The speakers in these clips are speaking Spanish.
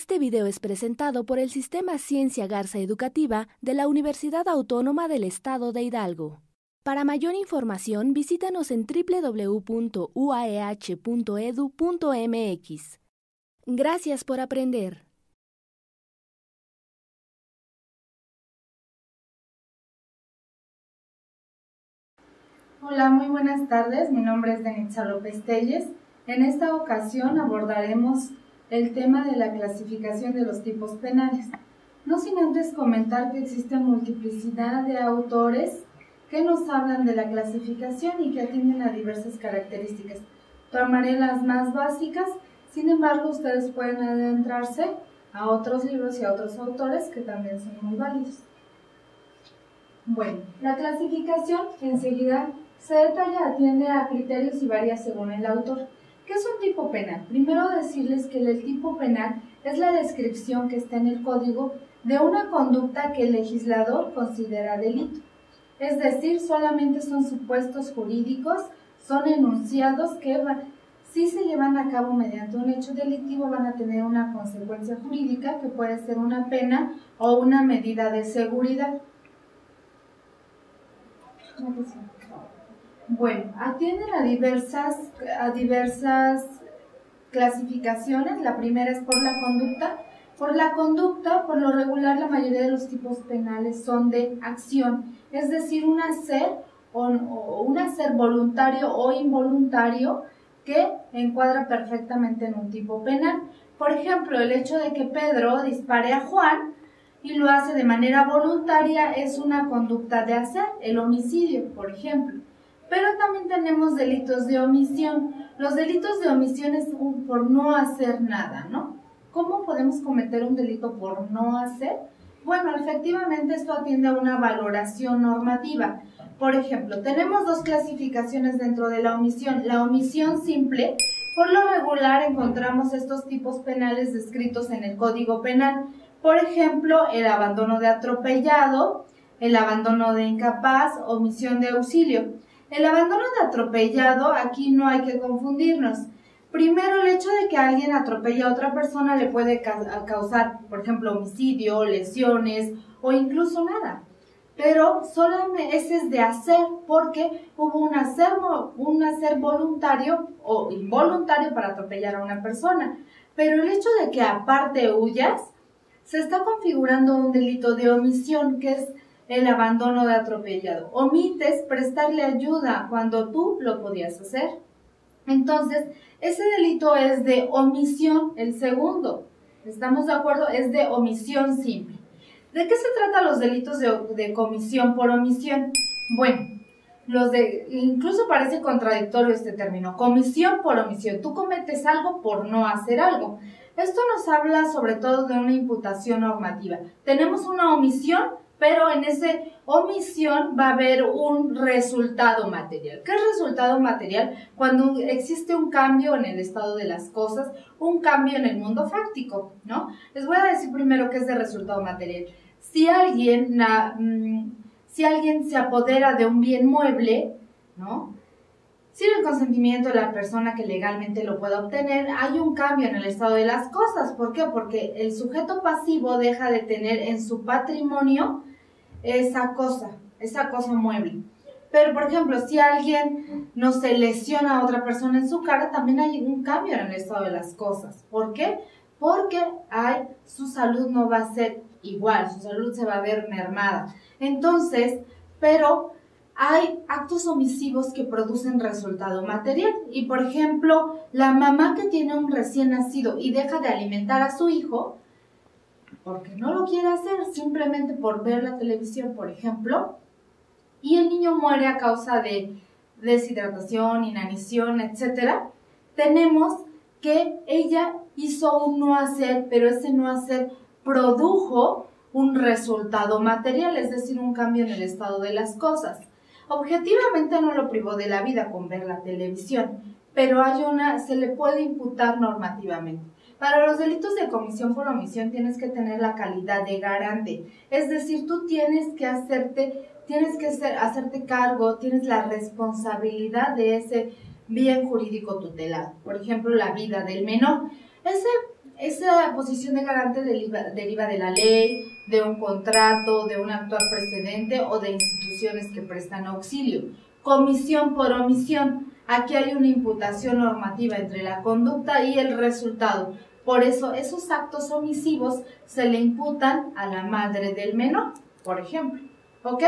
Este video es presentado por el Sistema Ciencia Garza Educativa de la Universidad Autónoma del Estado de Hidalgo. Para mayor información, visítanos en www.uaeh.edu.mx. Gracias por aprender. Hola, muy buenas tardes. Mi nombre es Denitza López Telles. En esta ocasión abordaremos el tema de la clasificación de los tipos penales. No sin antes comentar que existe multiplicidad de autores que nos hablan de la clasificación y que atienden a diversas características. Tomaré las más básicas, sin embargo ustedes pueden adentrarse a otros libros y a otros autores que también son muy válidos. Bueno, la clasificación enseguida se detalla, atiende a criterios y varía según el autor. ¿Qué es un tipo penal? Primero decirles que el tipo penal es la descripción que está en el código de una conducta que el legislador considera delito. Es decir, solamente son supuestos jurídicos, son enunciados que si se llevan a cabo mediante un hecho delictivo van a tener una consecuencia jurídica que puede ser una pena o una medida de seguridad. Bueno, atienden a diversas clasificaciones. La primera es por la conducta. Por la conducta, por lo regular, la mayoría de los tipos penales son de acción, es decir, un hacer voluntario o involuntario que encuadra perfectamente en un tipo penal. Por ejemplo, el hecho de que Pedro dispare a Juan y lo hace de manera voluntaria es una conducta de hacer, el homicidio, por ejemplo. Pero también tenemos delitos de omisión. Los delitos de omisión es por no hacer nada, ¿no? ¿Cómo podemos cometer un delito por no hacer? Bueno, efectivamente esto atiende a una valoración normativa. Por ejemplo, tenemos dos clasificaciones dentro de la omisión. La omisión simple, por lo regular encontramos estos tipos penales descritos en el Código Penal. Por ejemplo, el abandono de atropellado, el abandono de incapaz, omisión de auxilio. El abandono de atropellado, aquí no hay que confundirnos. Primero, el hecho de que alguien atropelle a otra persona le puede causar, por ejemplo, homicidio, lesiones o incluso nada. Pero solamente ese es de hacer porque hubo un hacer voluntario o involuntario para atropellar a una persona. Pero el hecho de que aparte huyas, se está configurando un delito de omisión, que es el abandono de atropellado. Omites prestarle ayuda cuando tú lo podías hacer. Entonces, ese delito es de omisión, el segundo. ¿Estamos de acuerdo? Es de omisión simple. ¿De qué se tratan los delitos de comisión por omisión? Bueno, incluso parece contradictorio este término, comisión por omisión. Tú cometes algo por no hacer algo. Esto nos habla sobre todo de una imputación normativa. Tenemos una omisión, pero en esa omisión va a haber un resultado material. ¿Qué es resultado material? Cuando existe un cambio en el estado de las cosas, un cambio en el mundo fáctico, ¿no? Les voy a decir primero qué es de resultado material. Si alguien se apodera de un bien mueble, ¿no?, sin el consentimiento de la persona que legalmente lo pueda obtener, hay un cambio en el estado de las cosas. ¿Por qué? Porque el sujeto pasivo deja de tener en su patrimonio esa cosa mueble. Pero, por ejemplo, si alguien no se lesiona a otra persona en su cara, también hay un cambio en el estado de las cosas. ¿Por qué? Porque su salud no va a ser igual, su salud se va a ver mermada. Entonces, pero hay actos omisivos que producen resultado material. Y, por ejemplo, la mamá que tiene un recién nacido y deja de alimentar a su hijo, porque no lo quiere hacer, simplemente por ver la televisión, por ejemplo, y el niño muere a causa de deshidratación, inanición, etc., tenemos que ella hizo un no hacer, pero ese no hacer produjo un resultado material, es decir, un cambio en el estado de las cosas. Objetivamente no lo privó de la vida con ver la televisión, pero se le puede imputar normativamente. Para los delitos de comisión por omisión tienes que tener la calidad de garante, es decir, tú tienes que hacerte cargo, tienes la responsabilidad de ese bien jurídico tutelado, por ejemplo, la vida del menor. esa posición de garante deriva de la ley, de un contrato, de un actual precedente o de instituciones que prestan auxilio. Comisión por omisión. Aquí hay una imputación normativa entre la conducta y el resultado. Por eso, esos actos omisivos se le imputan a la madre del menor, por ejemplo. ¿Ok?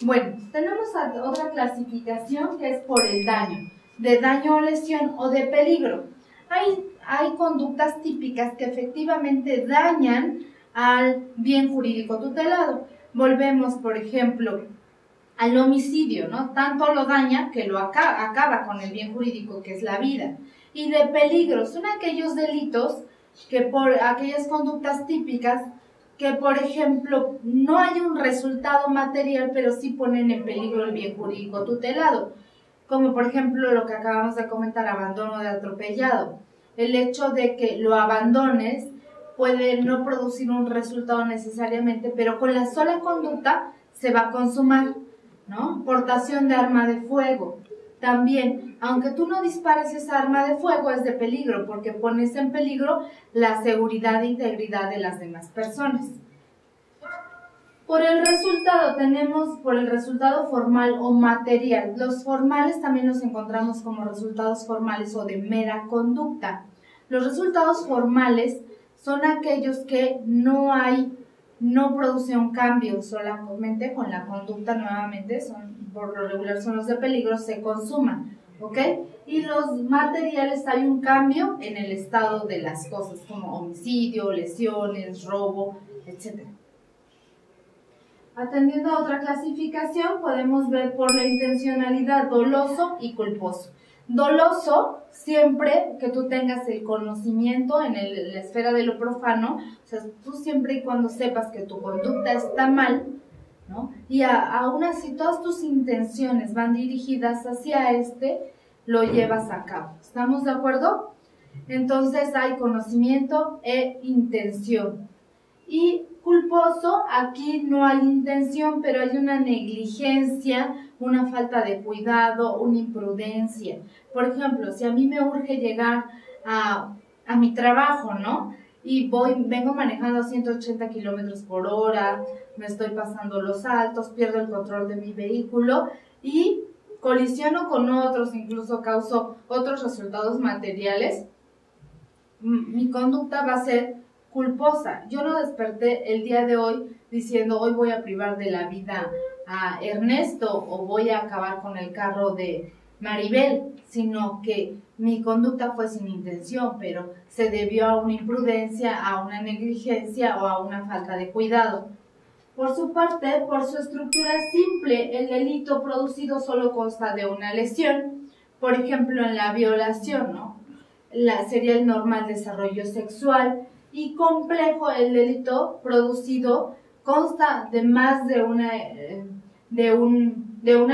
Bueno, tenemos otra clasificación que es por el daño, de daño o lesión o de peligro. Hay conductas típicas que efectivamente dañan al bien jurídico tutelado. Volvemos, por ejemplo, al homicidio, ¿no? Tanto lo daña que lo acaba con el bien jurídico, que es la vida. Y de peligro, son aquellos delitos que por aquellas conductas típicas que, por ejemplo, no hay un resultado material, pero sí ponen en peligro el bien jurídico tutelado. Como, por ejemplo, lo que acabamos de comentar, abandono de atropellado. El hecho de que lo abandones puede no producir un resultado necesariamente, pero con la sola conducta se va a consumar, ¿no? Portación de arma de fuego. También, aunque tú no dispares esa arma de fuego, es de peligro, porque pones en peligro la seguridad e integridad de las demás personas. Por el resultado, tenemos por el resultado formal o material. Los formales también los encontramos como resultados formales o de mera conducta. Los resultados formales son aquellos que no produce un cambio solamente con la conducta, nuevamente, por lo regular son los de peligro, se consuman, ¿ok? Y los materiales, hay un cambio en el estado de las cosas, como homicidio, lesiones, robo, etc. Atendiendo a otra clasificación, podemos ver por la intencionalidad doloso y culposo. Doloso, siempre que tú tengas el conocimiento en la esfera de lo profano, o sea, tú siempre y cuando sepas que tu conducta está mal, ¿no? Y aún así todas tus intenciones van dirigidas hacia lo llevas a cabo. ¿Estamos de acuerdo? Entonces hay conocimiento e intención. Y culposo, aquí no hay intención, pero hay una negligencia, una falta de cuidado, una imprudencia. Por ejemplo, si a mí me urge llegar a mi trabajo, ¿no? Y vengo manejando a 180 kilómetros por hora, me estoy pasando los altos, pierdo el control de mi vehículo y colisiono con otros, incluso causo otros resultados materiales, mi conducta va a ser culposa. Yo no desperté el día de hoy diciendo hoy voy a privar de la vida a Ernesto o voy a acabar con el carro de Maribel, sino que mi conducta fue sin intención, pero se debió a una imprudencia, a una negligencia o a una falta de cuidado. Por su parte, por su estructura simple, el delito producido solo consta de una lesión. Por ejemplo, en la violación, ¿no? Sería el normal desarrollo sexual. Y complejo, el delito producido consta de más de una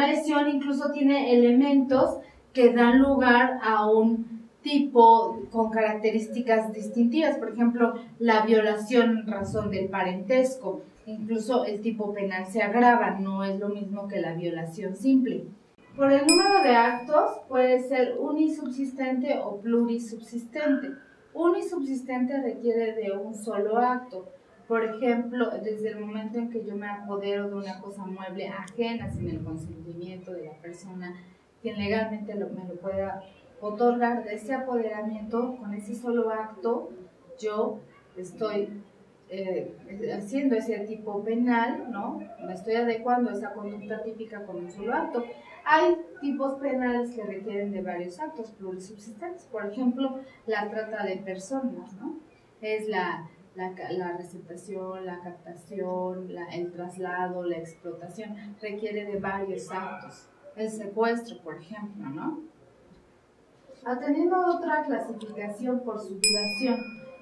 lesión, incluso tiene elementos que dan lugar a un tipo con características distintivas. Por ejemplo, la violación en razón del parentesco, incluso el tipo penal se agrava, no es lo mismo que la violación simple. Por el número de actos puede ser unisubsistente o plurisubsistente. Unisubsistente requiere de un solo acto. Por ejemplo, desde el momento en que yo me apodero de una cosa mueble ajena sin el consentimiento de la persona quien legalmente me lo pueda otorgar, de ese apoderamiento, con ese solo acto, yo estoy haciendo ese tipo penal, ¿no? Me estoy adecuando a esa conducta típica con un solo acto. Hay tipos penales que requieren de varios actos plurisubsistentes, por ejemplo, la trata de personas, ¿no? Es la receptación, la captación, el traslado, la explotación, requiere de varios actos. El secuestro, por ejemplo, ¿no? Atendiendo a otra clasificación por su duración,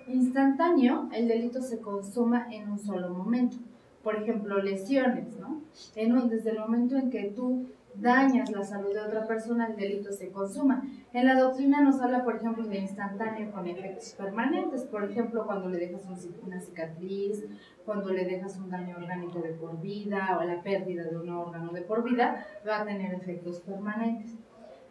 instantáneo, el delito se consuma en un solo momento. Por ejemplo, lesiones, ¿no? Desde el momento en que tú dañas la salud de otra persona, el delito se consuma. En la doctrina nos habla, por ejemplo, de instantáneo con efectos permanentes. Por ejemplo, cuando le dejas una cicatriz, cuando le dejas un daño orgánico de por vida o la pérdida de un órgano de por vida, va a tener efectos permanentes.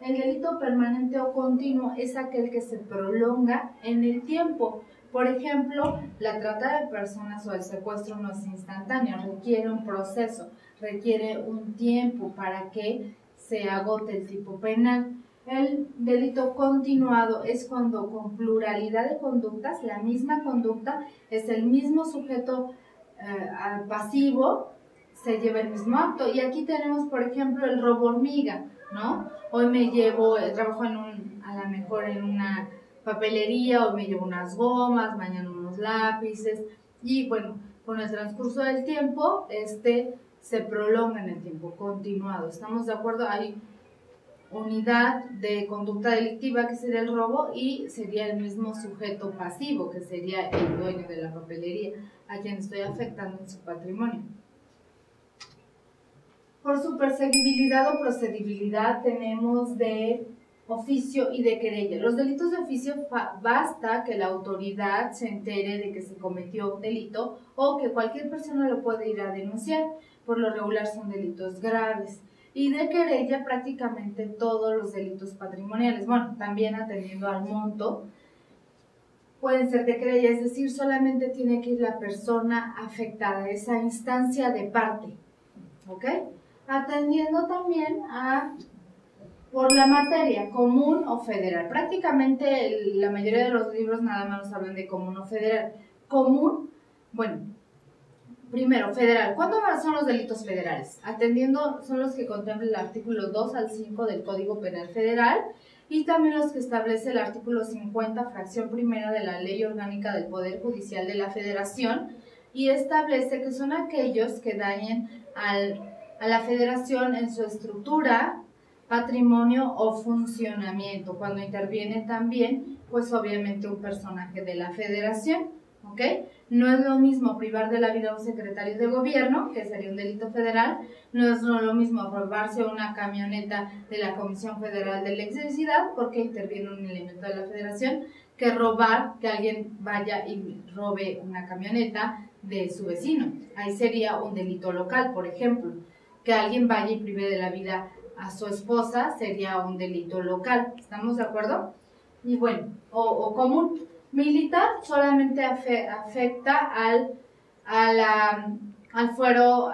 El delito permanente o continuo es aquel que se prolonga en el tiempo. Por ejemplo, la trata de personas o el secuestro no es instantáneo, requiere un proceso, requiere un tiempo para que se agote el tipo penal. El delito continuado es cuando con pluralidad de conductas, la misma conducta, es el mismo sujeto pasivo, se lleva el mismo acto. Y aquí tenemos, por ejemplo, el robo hormiga, ¿no? Hoy trabajo a lo mejor en una papelería, hoy me llevo unas gomas, mañana unos lápices, y bueno, con el transcurso del tiempo, se prolonga en el tiempo continuado. ¿Estamos de acuerdo? Hay unidad de conducta delictiva, que sería el robo, y sería el mismo sujeto pasivo, que sería el dueño de la papelería, a quien estoy afectando en su patrimonio. Por su perseguibilidad o procedibilidad tenemos de oficio y de querella. Los delitos de oficio basta que la autoridad se entere de que se cometió un delito o que cualquier persona lo puede ir a denunciar. Por lo regular son delitos graves. Y de querella prácticamente todos los delitos patrimoniales. Bueno, también atendiendo al monto, pueden ser de querella, es decir, solamente tiene que ir la persona afectada, esa instancia de parte, ¿ok? Atendiendo también por la materia, común o federal. Prácticamente la mayoría de los libros nada más nos hablan de común o federal. Común, bueno, primero, federal. ¿Cuántos son los delitos federales? Atendiendo, son los que contempla el artículo 2 al 5 del Código Penal Federal y también los que establece el artículo 50, fracción primera de la Ley Orgánica del Poder Judicial de la Federación, y establece que son aquellos que dañen a la Federación en su estructura, patrimonio o funcionamiento. Cuando interviene también, pues obviamente un personaje de la Federación, ¿ok? No es lo mismo privar de la vida a un secretario de gobierno, que sería un delito federal, no es lo mismo robarse una camioneta de la Comisión Federal de Electricidad, porque interviene un elemento de la Federación, que robar, que alguien vaya y robe una camioneta de su vecino. Ahí sería un delito local, por ejemplo. Que alguien vaya y prive de la vida a su esposa sería un delito local. ¿Estamos de acuerdo? Y bueno, o común. Militar solamente afecta al fuero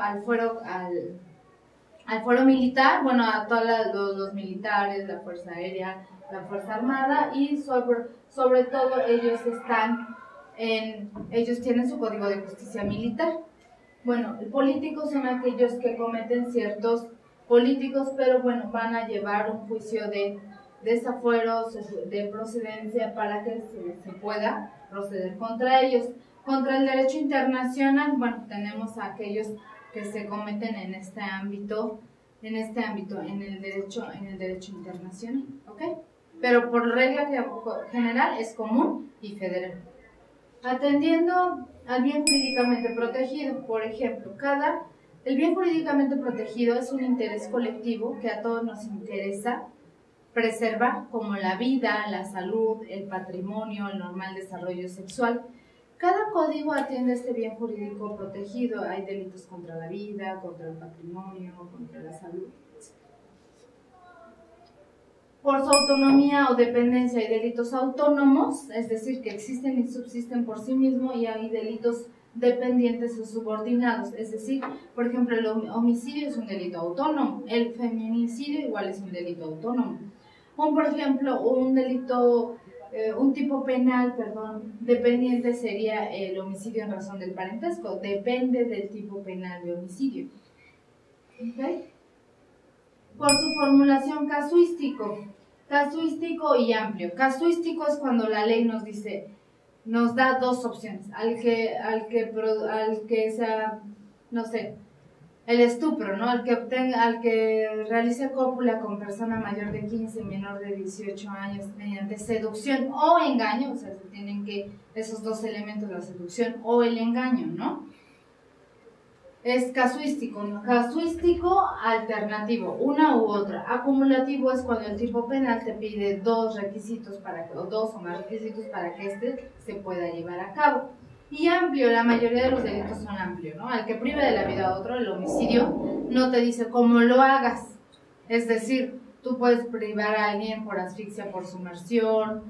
militar, bueno, a todos los militares, la Fuerza Aérea, la Fuerza Armada, y sobre todo ellos tienen su código de justicia militar. Bueno, políticos son aquellos que cometen ciertos políticos, pero bueno, van a llevar un juicio de desafuero, de procedencia, para que se pueda proceder contra ellos. Contra el derecho internacional, bueno, tenemos a aquellos que se cometen en el derecho internacional, ¿ok? Pero por regla general es común y federal. Atendiendo al bien jurídicamente protegido, por ejemplo, el bien jurídicamente protegido es un interés colectivo que a todos nos interesa preservar, como la vida, la salud, el patrimonio, el normal desarrollo sexual. Cada código atiende este bien jurídico protegido. Hay delitos contra la vida, contra el patrimonio, contra la salud. Por su autonomía o dependencia hay delitos autónomos, es decir, que existen y subsisten por sí mismos, y hay delitos dependientes o subordinados, es decir, por ejemplo, el homicidio es un delito autónomo, el feminicidio igual es un delito autónomo. Por ejemplo, un tipo penal, dependiente sería el homicidio en razón del parentesco, depende del tipo penal de homicidio. ¿Okay? Por su formulación casuístico y amplio. Casuístico es cuando la ley nos da dos opciones, al que sea, no sé, el estupro, ¿no? Al que realice cópula con persona mayor de 15, menor de 18 años, mediante seducción o engaño, o sea, se tienen que esos dos elementos, la seducción o el engaño, ¿no? Es casuístico, ¿no? Casuístico alternativo, una u otra. Acumulativo es cuando el tipo penal te pide dos o más requisitos para que se pueda llevar a cabo. Y amplio, la mayoría de los delitos son amplios, ¿no? Al que prive de la vida a otro, el homicidio, no te dice cómo lo hagas. Es decir, tú puedes privar a alguien por asfixia, por sumersión,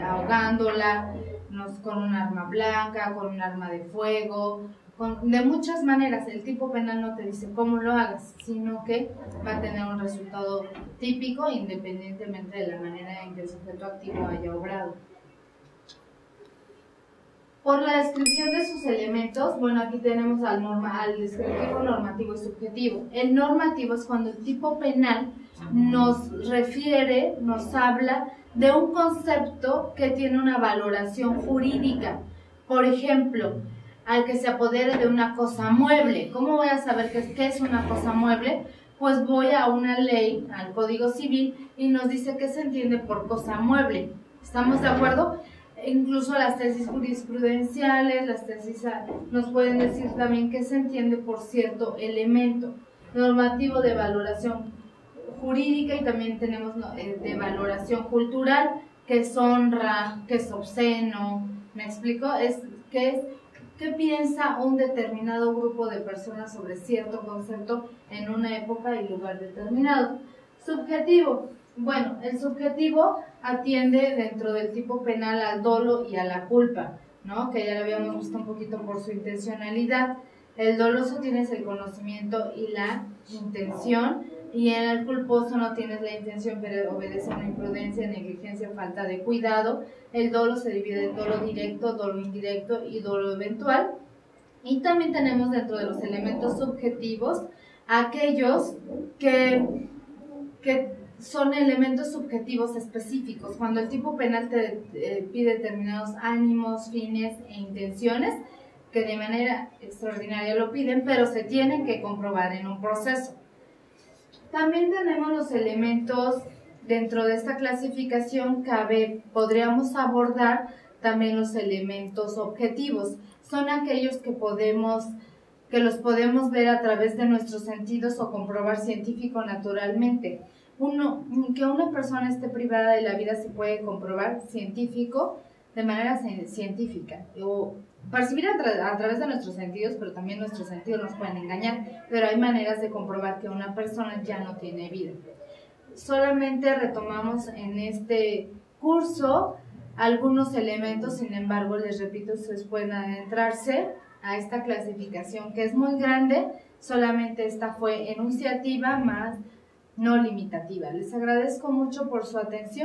ahogándola, con un arma blanca, con un arma de fuego, de muchas maneras. El tipo penal no te dice cómo lo hagas, sino que va a tener un resultado típico independientemente de la manera en que el sujeto activo haya obrado. Por la descripción de sus elementos, bueno, aquí tenemos al descriptivo, normativo y subjetivo. El normativo es cuando el tipo penal nos refiere, nos habla de un concepto que tiene una valoración jurídica. Por ejemplo, al que se apodere de una cosa mueble. ¿Cómo voy a saber qué es una cosa mueble? Pues voy a una ley, al Código Civil, y nos dice qué se entiende por cosa mueble. ¿Estamos de acuerdo? Incluso las tesis jurisprudenciales, las tesis nos pueden decir también qué se entiende por cierto elemento. Normativo de valoración jurídica, y también tenemos de valoración cultural, que es honra, que es obsceno. ¿Me explico? ¿Qué piensa un determinado grupo de personas sobre cierto concepto en una época y lugar determinado? Subjetivo. Bueno, el subjetivo atiende dentro del tipo penal al dolo y a la culpa, ¿no? Que ya lo habíamos visto un poquito por su intencionalidad. El doloso tienes el conocimiento y la intención, y en el culposo no tienes la intención, pero obedece a una imprudencia, negligencia, falta de cuidado. El dolo se divide en dolo directo, dolo indirecto y dolo eventual. Y también tenemos dentro de los elementos subjetivos aquellos que son elementos subjetivos específicos. Cuando el tipo penal te pide determinados ánimos, fines e intenciones, que de manera extraordinaria lo piden, pero se tienen que comprobar en un proceso. También tenemos los elementos dentro de esta clasificación. Podríamos abordar también los elementos objetivos. Son aquellos que los podemos ver a través de nuestros sentidos o comprobar científico naturalmente. Que una persona esté privada de la vida se puede comprobar de manera científica, o percibir a través de nuestros sentidos, pero también nuestros sentidos nos pueden engañar, pero hay maneras de comprobar que una persona ya no tiene vida. Solamente retomamos en este curso algunos elementos, sin embargo, les repito, ustedes pueden adentrarse a esta clasificación que es muy grande. Solamente esta fue enunciativa más no limitativa. Les agradezco mucho por su atención.